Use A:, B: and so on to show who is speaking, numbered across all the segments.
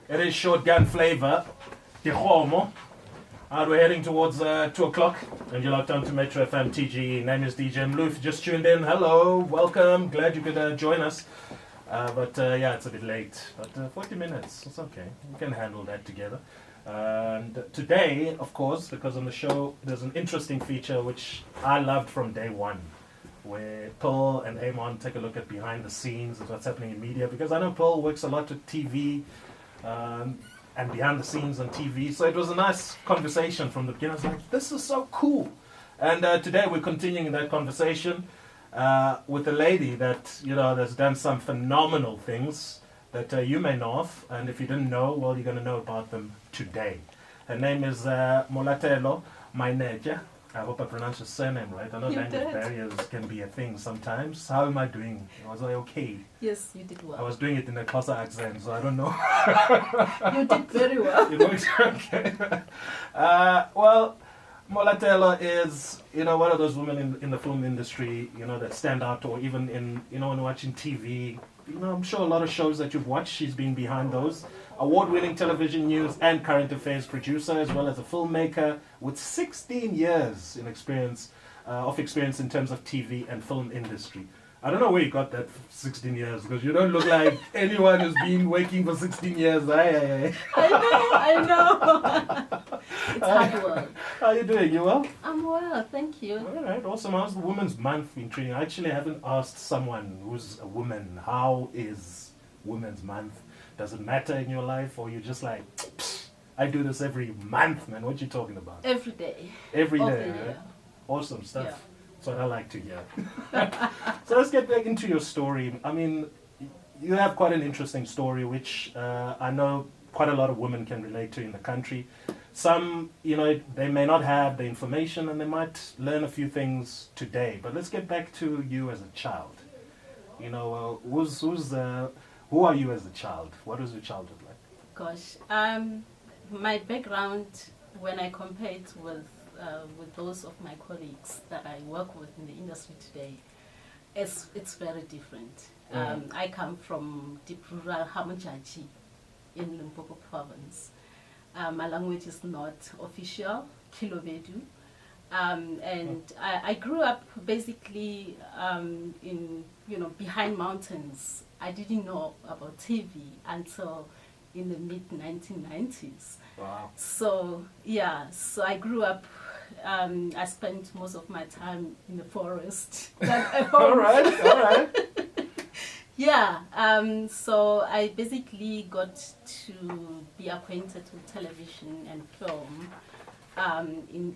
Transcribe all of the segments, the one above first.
A: It is shotgun flavor. We're heading towards 2 o'clock, and you're locked on to Metro FM TG. Name is DJ Mloof. Just tuned in. Hello, welcome. Glad you could join us. But it's a bit late. But 40 minutes, it's okay. We can handle that together. And today, of course, because on the show there's an interesting feature which I loved from day one, where Pearl and Amon take a look at behind the scenes of what's happening in media. Because I know Pearl works a lot with TV. And behind the scenes on TV. So it was a nice conversation from the beginning. I was like, this is so cool. And today we're continuing that conversation with a lady that, has done some phenomenal things that you may know of. And if you didn't know, well, you're going to know about them today. Her name is Molatelo Mainetje. I hope I pronounced your surname right. I know language barriers can be a thing sometimes. How am I doing? Was I okay?
B: Yes, you did well.
A: I was doing it in a Xhosa accent, so I don't know.
B: You did very well.
A: It works okay. Well, Molatelo is, one of those women in the film industry, that stand out, or even in, when watching TV. I'm sure a lot of shows that you've watched, she's been behind those. Award-winning television news and current affairs producer, as well as a filmmaker with 16 years in experience in terms of TV and film industry. I don't know where you got that 16 years, because you don't look like anyone who's been working for 16 years.
B: I know. It's hard work.
A: How are you doing? You well?
B: I'm well, thank you.
A: All right, awesome. How's the Women's Month been treating? I actually haven't asked someone who's a woman, how is Women's Month? Does it matter in your life, or you're just like, I do this every month, man? What you talking about?
B: Every day.
A: Every day, right? Awesome stuff. Yeah. That's what I like to hear. So let's get back into your story. I mean, you have quite an interesting story, which I know quite a lot of women can relate to in the country. Some, they may not have the information, and they might learn a few things today. But let's get back to you as a child. Who are you as a child? What was your childhood like?
B: Gosh, my background, when I compare it with those of my colleagues that I work with in the industry today, it's very different. I come from deep rural Hamuchachi in Limpopo province. My language is not official, Kilovedu. And I grew up basically in, behind mountains. I didn't know about TV until in the mid-1990s.
A: Wow.
B: So I grew up, I spent most of my time in the forest.
A: All right.
B: Yeah, so I basically got to be acquainted with television and film,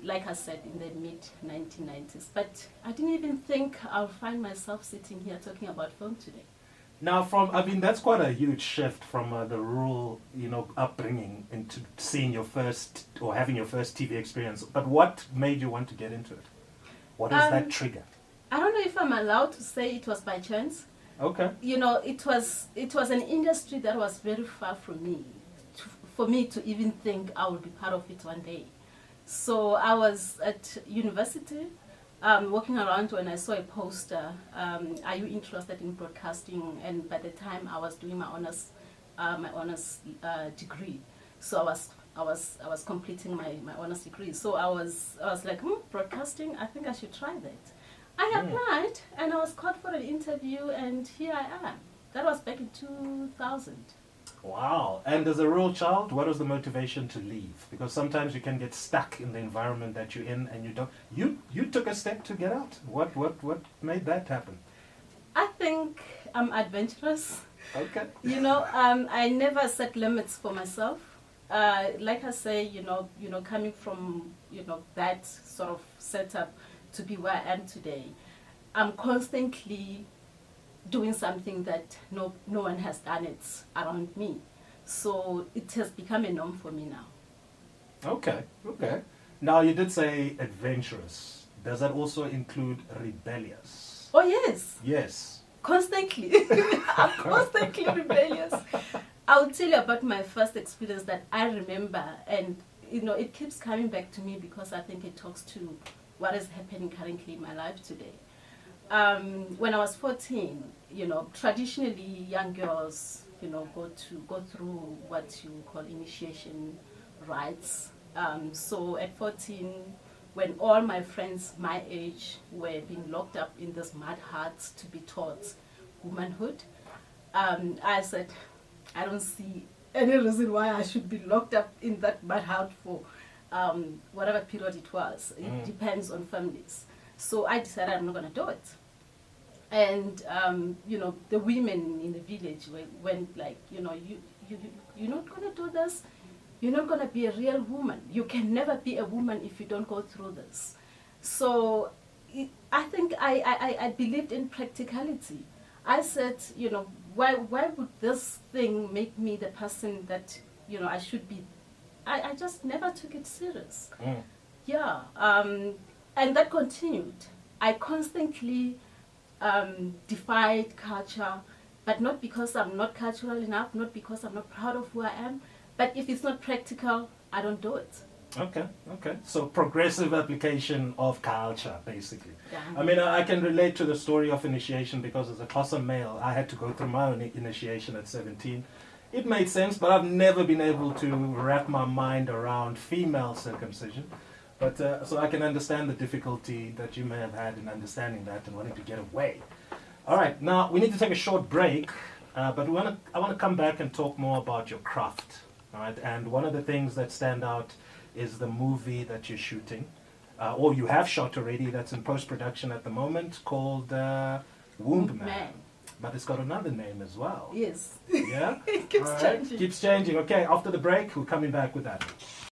B: like I said, in the mid-1990s. But I didn't even think I'll find myself sitting here talking about film today.
A: Now, that's quite a huge shift from the rural, upbringing into seeing your first, or having your first TV experience. But what made you want to get into it? What was that trigger?
B: I don't know if I'm allowed to say it was by chance.
A: Okay.
B: It was an industry that was very far from me, for me to even think I would be part of it one day. So I was at university, walking around when I saw a poster, are you interested in broadcasting? And by the time I was doing my honors degree, so I was completing my honors degree. So I was like, broadcasting, I think I should try that. I applied and I was called for an interview, and here I am. That was back in 2000.
A: Wow. And as a rural child, what was the motivation to leave? Because sometimes you can get stuck in the environment that you're in, and you don't. You took a step to get out. What made that happen?
B: I think I'm adventurous.
A: Okay.
B: I never set limits for myself. Like I say, coming from that sort of setup to be where I am today, I'm constantly doing something that no one has done it around me. So it has become a norm for me now. Okay.
A: Now, you did say adventurous. Does that also include rebellious?
B: Oh, yes.
A: Yes.
B: Constantly. I'm constantly rebellious. I'll tell you about my first experience that I remember, and it keeps coming back to me because I think it talks to what is happening currently in my life today. when I was 14, traditionally young girls, go through what you call initiation rites. So at 14, when all my friends my age were being locked up in this mud huts to be taught womanhood, I said, I don't see any reason why I should be locked up in that mud hut for whatever period it was. It depends on families. So I decided I'm not going to do it. And, the women in the village went like, you're not going to do this. You're not going to be a real woman. You can never be a woman if you don't go through this. So I think I believed in practicality. I said, why would this thing make me the person that, I should be? I just never took it serious. Yeah. And that continued. I constantly defied culture, but not because I'm not cultural enough, not because I'm not proud of who I am, but if it's not practical, I don't do it.
A: Okay. So progressive application of culture, basically.
B: Yeah.
A: I mean, I can relate to the story of initiation because as a Xhosa male, I had to go through my own initiation at 17. It made sense, but I've never been able to wrap my mind around female circumcision. But so I can understand the difficulty that you may have had in understanding that and wanting to get away. All right, now we need to take a short break, but I want to come back and talk more about your craft. All right, and one of the things that stand out is the movie that you're shooting, or you have shot already, that's in post-production at the moment, called Womb Man. But it's got another name as well.
B: Yes.
A: Yeah?
B: It keeps changing.
A: Keeps changing. Okay, after the break, we're coming back with that.